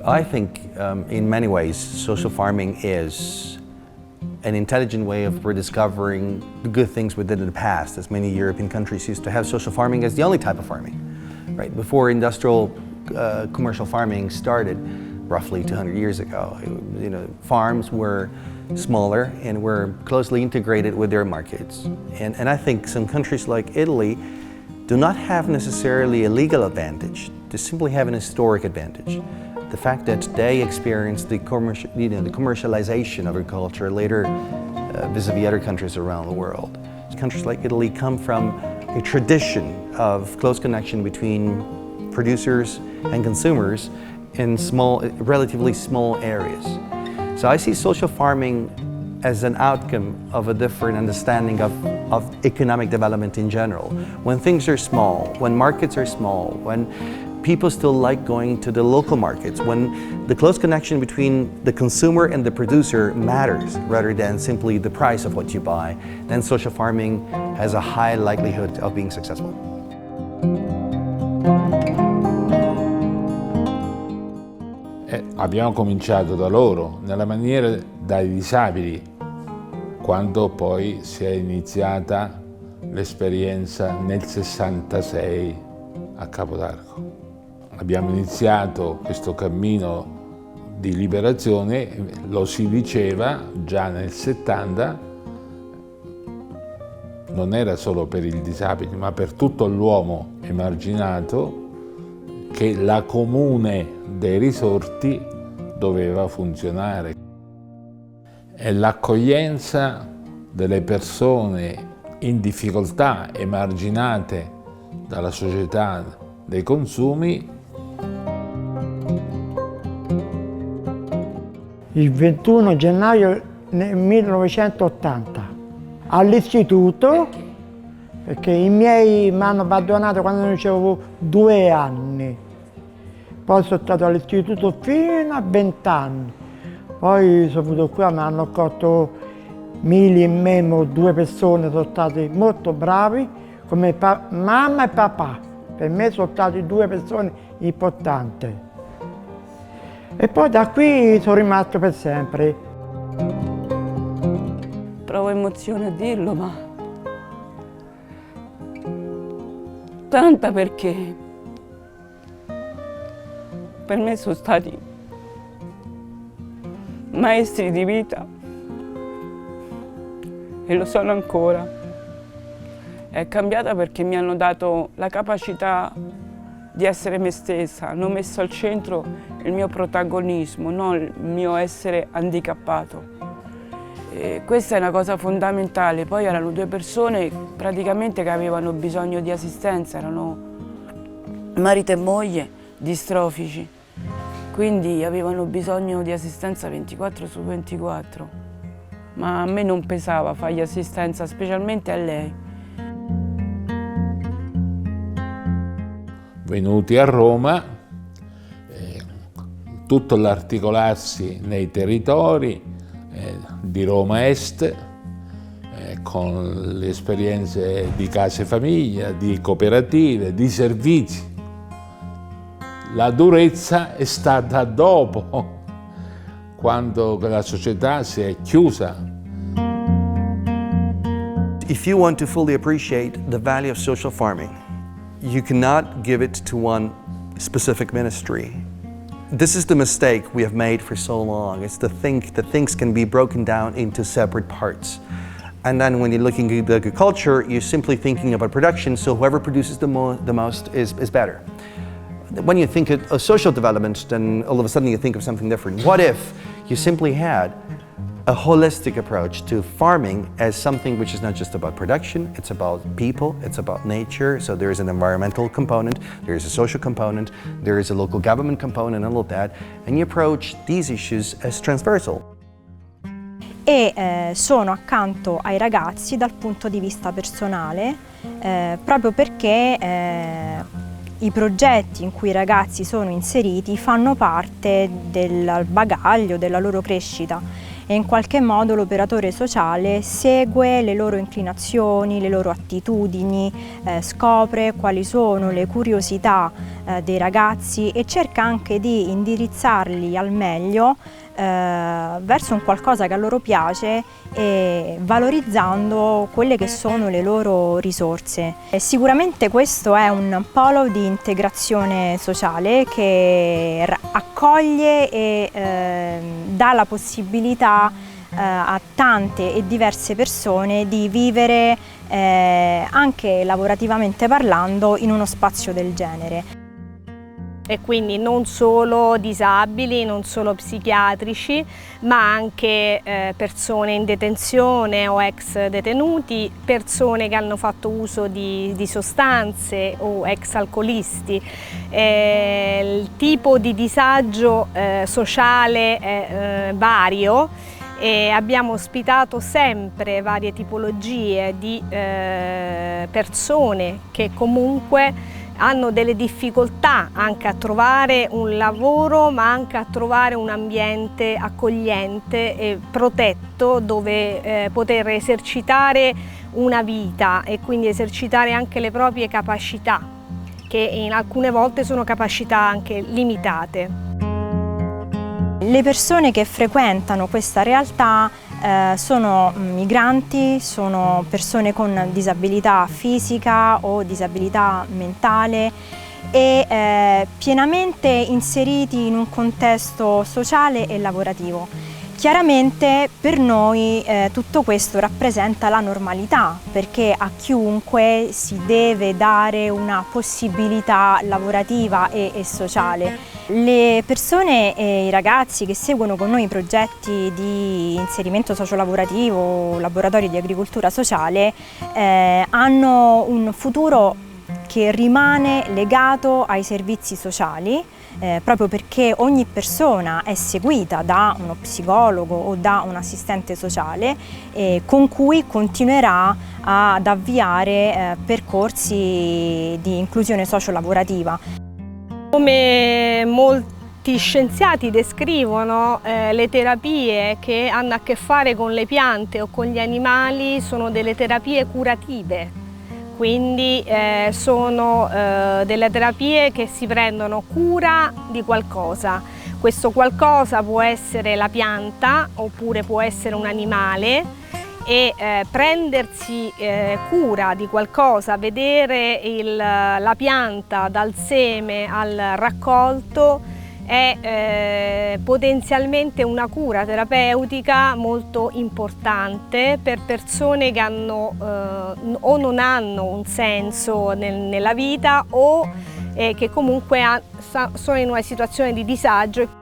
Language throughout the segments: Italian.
I think in many ways social farming is an intelligent way of rediscovering the good things we did in the past, as many European countries used to have social farming as the only type of farming. Right? Before industrial commercial farming started, roughly 200 years ago, farms were smaller and were closely integrated with their markets. And I think some countries like Italy do not have necessarily a legal advantage, they simply have an historic advantage. The fact that they experienced the commercialization of agriculture later vis-a-vis other countries around the world. Countries like Italy come from a tradition of close connection between producers and consumers in relatively small areas. So I see social farming as an outcome of a different understanding of economic development in general. When things are small, when markets are small, when people still like going to the local markets, when the close connection between the consumer and the producer matters rather than simply the price of what you buy, then social farming has a high likelihood of being successful. Abbiamo cominciato da loro, nella maniera dai disabili, quando poi si è iniziata l'esperienza nel 66 a Capodarco. Abbiamo iniziato questo cammino di liberazione, lo si diceva già nel 70, non era solo per il disabile, ma per tutto l'uomo emarginato, che la comune dei risorti doveva funzionare. E l'accoglienza delle persone in difficoltà, emarginate dalla società dei consumi. Il 21 gennaio 1980 all'istituto, perché i miei mi hanno abbandonato quando avevo 2 anni, poi sono stato all'istituto fino a 20 anni, poi sono venuto qua, mi hanno accolto Mili e Memo, 2 persone, sono stati molto bravi, come mamma e papà, per me sono stati 2 persone importanti. E poi da qui sono rimasto per sempre. Provo emozione a dirlo, ma tanta, perché per me sono stati maestri di vita e lo sono ancora. È cambiata perché mi hanno dato la capacità di essere me stessa, hanno messo al centro il mio protagonismo, non il mio essere handicappato. E questa è una cosa fondamentale. Poi erano 2 persone praticamente che avevano bisogno di assistenza, erano marito e moglie distrofici, quindi avevano bisogno di assistenza 24 su 24. Ma a me non pesava fargli assistenza, specialmente a lei. Venuti a Roma, tutto l'articolarsi nei territori di Roma Est, con le esperienze di case famiglia, di cooperative, di servizi. La durezza è stata dopo, quando la società si è chiusa. If you want to fully appreciate the value of social farming, you cannot give it to one specific ministry. This is the mistake we have made for so long. It's to think that things can be broken down into separate parts. And then when you're looking at agriculture, you're simply thinking about production, so whoever produces the most is better. When you think of social development, then all of a sudden you think of something different. What if you simply had a holistic approach to farming as something which is not just about production, it's about people, it's about nature, so there is an environmental component, there is a social component, there is a local government component, and all of that, and you approach these issues as transversal. E sono accanto ai ragazzi dal punto di vista personale, proprio perché i progetti in cui i ragazzi sono inseriti fanno parte del bagaglio della loro crescita. e in qualche modo l'operatore sociale segue le loro inclinazioni, le loro attitudini, scopre quali sono le curiosità dei ragazzi e cerca anche di indirizzarli al meglio verso un qualcosa che a loro piace e valorizzando quelle che sono le loro risorse. Sicuramente questo è un polo di integrazione sociale che accoglie e dà la possibilità a tante e diverse persone di vivere anche lavorativamente parlando in uno spazio del genere. E quindi non solo disabili, non solo psichiatrici, ma anche persone in detenzione o ex detenuti, persone che hanno fatto uso di sostanze o ex alcolisti. Il tipo di disagio sociale è vario e abbiamo ospitato sempre varie tipologie di persone che comunque hanno delle difficoltà anche a trovare un lavoro, ma anche a trovare un ambiente accogliente e protetto dove poter esercitare una vita e quindi esercitare anche le proprie capacità, che in alcune volte sono capacità anche limitate. Le persone che frequentano questa realtà sono migranti, sono persone con disabilità fisica o disabilità mentale e pienamente inseriti in un contesto sociale e lavorativo. Chiaramente per noi tutto questo rappresenta la normalità, perché a chiunque si deve dare una possibilità lavorativa e sociale. Le persone e i ragazzi che seguono con noi i progetti di inserimento sociolavorativo, laboratori di agricoltura sociale, hanno un futuro che rimane legato ai servizi sociali, proprio perché ogni persona è seguita da uno psicologo o da un assistente sociale con cui continuerà ad avviare percorsi di inclusione sociolavorativa. Come molti scienziati descrivono, le terapie che hanno a che fare con le piante o con gli animali sono delle terapie curative. Quindi sono delle terapie che si prendono cura di qualcosa. Questo qualcosa può essere la pianta oppure può essere un animale e prendersi cura di qualcosa, vedere la pianta dal seme al raccolto è potenzialmente una cura terapeutica molto importante per persone che hanno o non hanno un senso nella vita o che comunque sono in una situazione di disagio.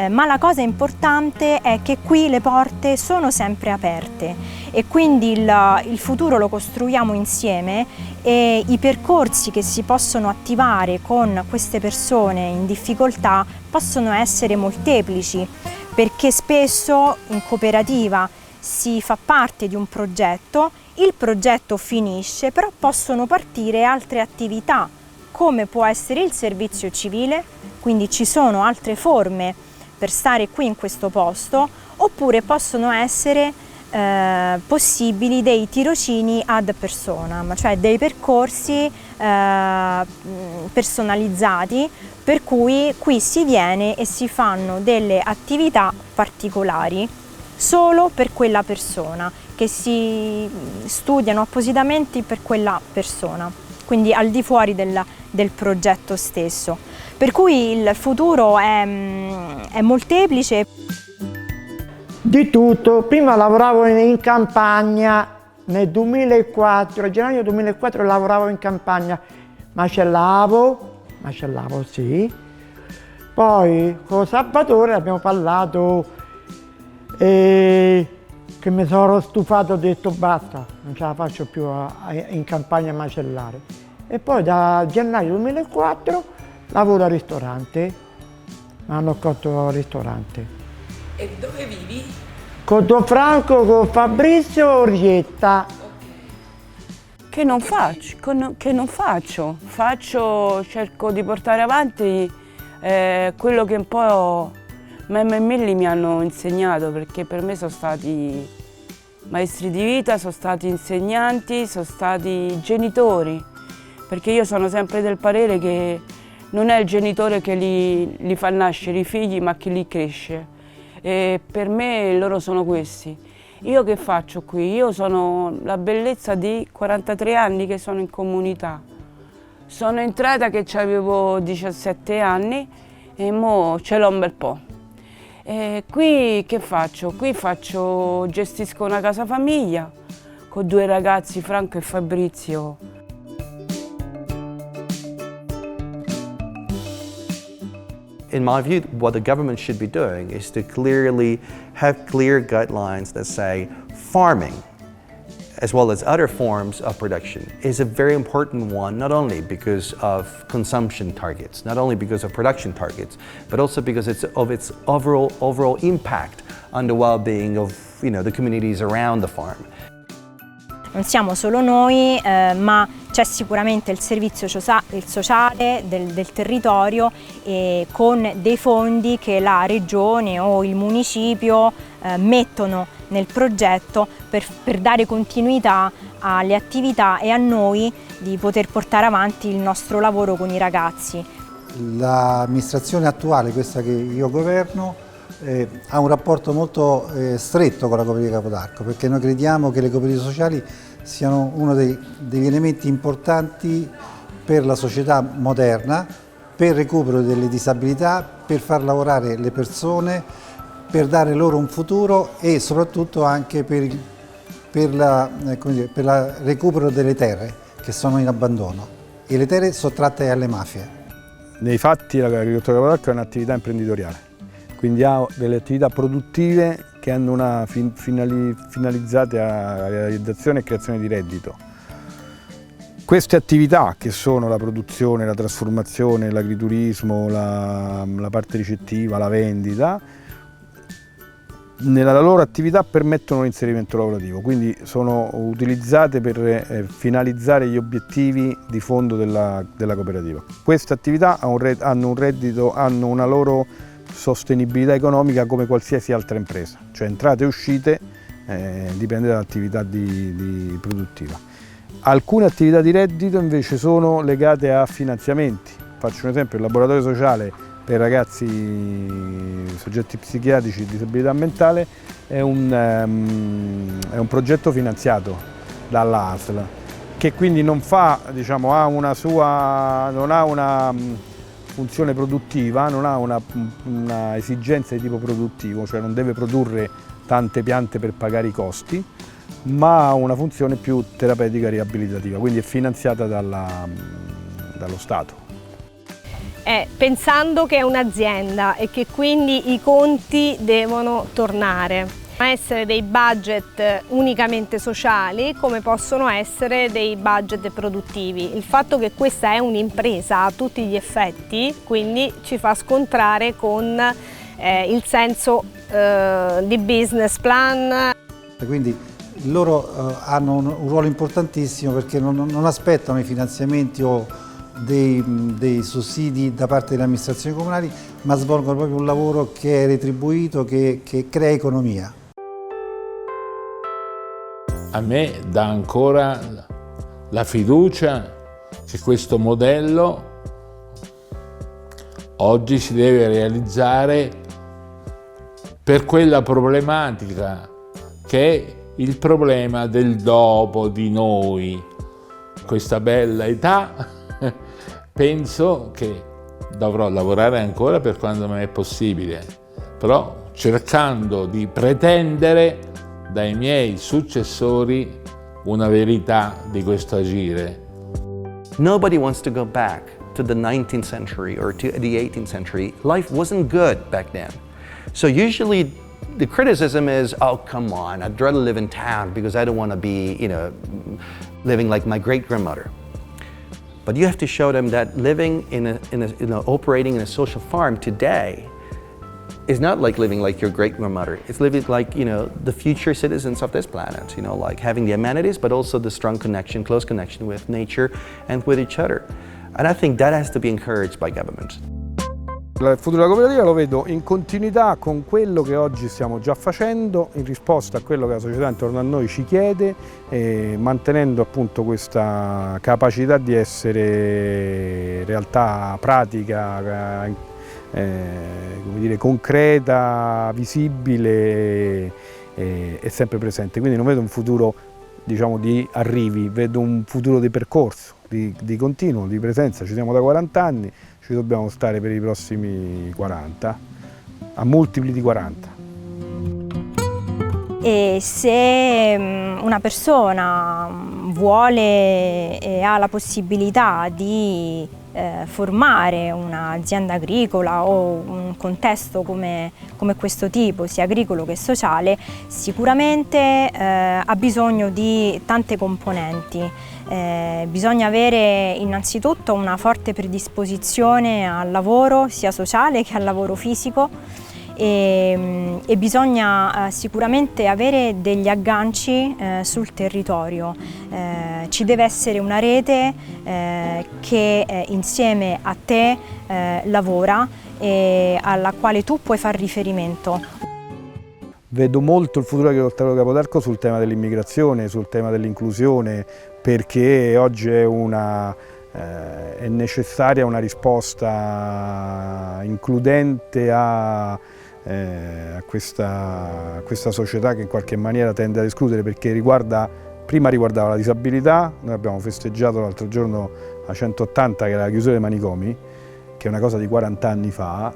Ma la cosa importante è che qui le porte sono sempre aperte e quindi il futuro lo costruiamo insieme e i percorsi che si possono attivare con queste persone in difficoltà possono essere molteplici, perché spesso in cooperativa si fa parte di un progetto, il progetto finisce, però possono partire altre attività, come può essere il servizio civile, quindi ci sono altre forme per stare qui in questo posto, oppure possono essere possibili dei tirocini ad personam, cioè dei percorsi personalizzati per cui qui si viene e si fanno delle attività particolari solo per quella persona, che si studiano appositamente per quella persona, quindi al di fuori del progetto stesso. Per cui il futuro è molteplice. Di tutto, prima lavoravo in campagna, nel 2004, gennaio 2004 lavoravo in campagna, macellavo sì, poi con Salvatore abbiamo parlato e che mi sono stufato, ho detto basta, non ce la faccio più in campagna a macellare. E poi da gennaio 2004 lavoro al ristorante, mi hanno accolto al ristorante. E dove vivi? Con Don Franco, con Fabrizio Orrietta. Che non faccio? Cerco di portare avanti quello che un po' Mem e Milli mi hanno insegnato, perché per me sono stati maestri di vita, sono stati insegnanti, sono stati genitori, perché io sono sempre del parere che non è il genitore che li fa nascere i figli, ma che li cresce. E per me loro sono questi. Io che faccio qui? Io sono la bellezza di 43 anni che sono in comunità. Sono entrata che avevo 17 anni e mo ce l'ho un bel po'. E qui che faccio? Qui gestisco una casa famiglia con 2 ragazzi, Franco e Fabrizio. In my view, what the government should be doing is to clearly have clear guidelines that say farming, as well as other forms of production, is a very important one, not only because of consumption targets, not only because of production targets, but also because of its overall impact on the well-being of the communities around the farm. Non siamo solo noi, ma c'è sicuramente il servizio sociale del territorio con dei fondi che la regione o il municipio mettono nel progetto per dare continuità alle attività e a noi di poter portare avanti il nostro lavoro con i ragazzi. L'amministrazione attuale, questa che io governo, ha un rapporto molto stretto con la cooperativa Capodarco, perché noi crediamo che le cooperative sociali siano uno degli elementi importanti per la società moderna, per il recupero delle disabilità, per far lavorare le persone, per dare loro un futuro e soprattutto anche per il recupero delle terre che sono in abbandono e le terre sottratte alle mafie. Nei fatti l'agricoltura Capodarco è un'attività imprenditoriale, quindi ha delle attività produttive che hanno una finalizzate alla realizzazione e creazione di reddito. Queste attività, che sono la produzione, la trasformazione, l'agriturismo, la parte ricettiva, la vendita, nella loro attività permettono l'inserimento lavorativo, quindi sono utilizzate per finalizzare gli obiettivi di fondo della cooperativa. Queste attività hanno un reddito, hanno una loro sostenibilità economica come qualsiasi altra impresa, cioè entrate e uscite dipende dall'attività produttiva. Alcune attività di reddito invece sono legate a finanziamenti. Faccio un esempio: il laboratorio sociale per ragazzi soggetti psichiatrici di disabilità mentale è un progetto finanziato dalla ASL, che quindi non ha una funzione produttiva, non ha una esigenza di tipo produttivo, cioè non deve produrre tante piante per pagare i costi, ma ha una funzione più terapeutica e riabilitativa, quindi è finanziata dallo Stato. Pensando che è un'azienda e che quindi i conti devono tornare. Essere dei budget unicamente sociali come possono essere dei budget produttivi. Il fatto che questa è un'impresa a tutti gli effetti, quindi ci fa scontrare con il senso di business plan. Quindi loro hanno un ruolo importantissimo, perché non aspettano i finanziamenti o dei sussidi da parte delle amministrazioni comunali, ma svolgono proprio un lavoro che è retribuito, che crea economia. A me dà ancora la fiducia che questo modello oggi si deve realizzare per quella problematica che è il problema del dopo di noi. Questa bella età penso che dovrò lavorare ancora per quando me è possibile, però cercando di pretendere dai miei successori una verità di questo agire. Nobody wants to go back to the 19th century or to the 18th century. Life wasn't good back then. So usually the criticism is, oh, come on, I'd rather live in town because I don't want to be, living like my great-grandmother. But you have to show them that living operating in a social farm today is not like living like your great-grandmother. It's living like, the future citizens of this planet, like having the amenities, but also the strong connection, close connection with nature and with each other. And I think that has to be encouraged by government. Il futuro della cooperativa lo vedo in continuità con quello che oggi stiamo già facendo, in risposta a quello che la società intorno a noi ci chiede, mantenendo appunto questa capacità di essere realtà pratica, come dire, concreta, visibile e sempre presente. Quindi non vedo un futuro, diciamo, di arrivi, vedo un futuro di percorso, di continuo, di presenza. Ci siamo da 40 anni, ci dobbiamo stare per i prossimi 40, a multipli di 40. E se una persona vuole e ha la possibilità di formare un'azienda agricola o un contesto come questo tipo, sia agricolo che sociale, sicuramente ha bisogno di tante componenti. Bisogna avere innanzitutto una forte predisposizione al lavoro sia sociale che al lavoro fisico e bisogna sicuramente avere degli agganci sul territorio. Ci deve essere una rete che insieme a te lavora e alla quale tu puoi far riferimento. Vedo molto il futuro del Capodarco sul tema dell'immigrazione, sul tema dell'inclusione, perché oggi è necessaria una risposta includente a questa società che in qualche maniera tende ad escludere, perché prima riguardava la disabilità. Noi abbiamo festeggiato l'altro giorno la 180, che era la chiusura dei manicomi, che è una cosa di 40 anni fa,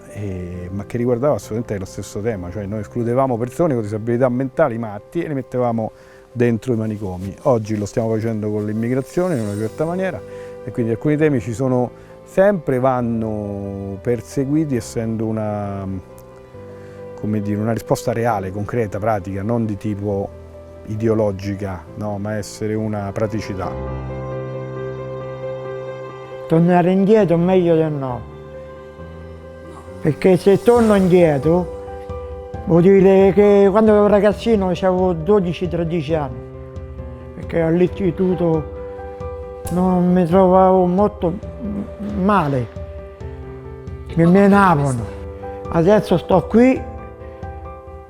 ma che riguardava assolutamente lo stesso tema, cioè noi escludevamo persone con disabilità mentali matti e le mettevamo dentro i manicomi. Oggi lo stiamo facendo con l'immigrazione in una certa maniera e quindi alcuni temi ci sono sempre, vanno perseguiti essendo una risposta reale, concreta, pratica, non di tipo ideologica, no, ma essere una praticità. Tornare indietro meglio del no. Perché se torno indietro vuol dire che quando ero ragazzino avevo 12-13 anni, perché all'istituto non mi trovavo molto male, mi menavano. Adesso sto qui,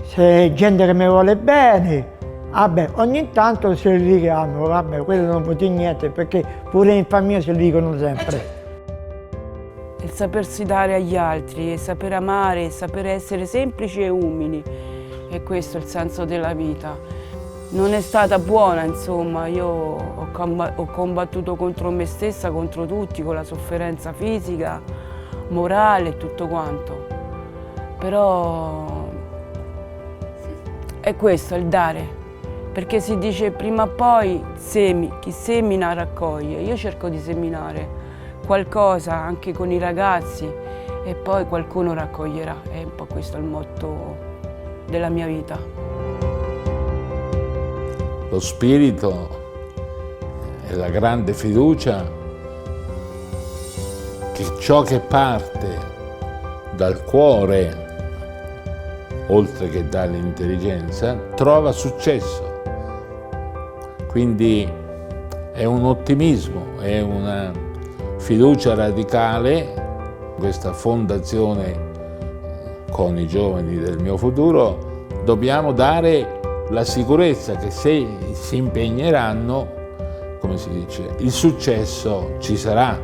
c'è gente che mi vuole bene, vabbè, ogni tanto si ligano, vabbè, quello non vuol dire niente, perché pure in famiglia si ligano sempre. Il sapersi dare agli altri, e saper amare, e saper essere semplici e umili, e questo è il senso della vita. Non è stata buona, insomma, io ho combattuto contro me stessa, contro tutti, con la sofferenza fisica, morale e tutto quanto. Però è questo, il dare, perché si dice prima o poi chi semina raccoglie. Io cerco di seminare qualcosa anche con i ragazzi e poi qualcuno raccoglierà, è un po' questo il motto della mia vita. Lo spirito e la grande fiducia che ciò che parte dal cuore, oltre che dall'intelligenza, trova successo. Quindi è un ottimismo, è una fiducia radicale. Questa fondazione con i giovani del mio futuro dobbiamo dare la sicurezza che se si impegneranno, come si dice, il successo ci sarà.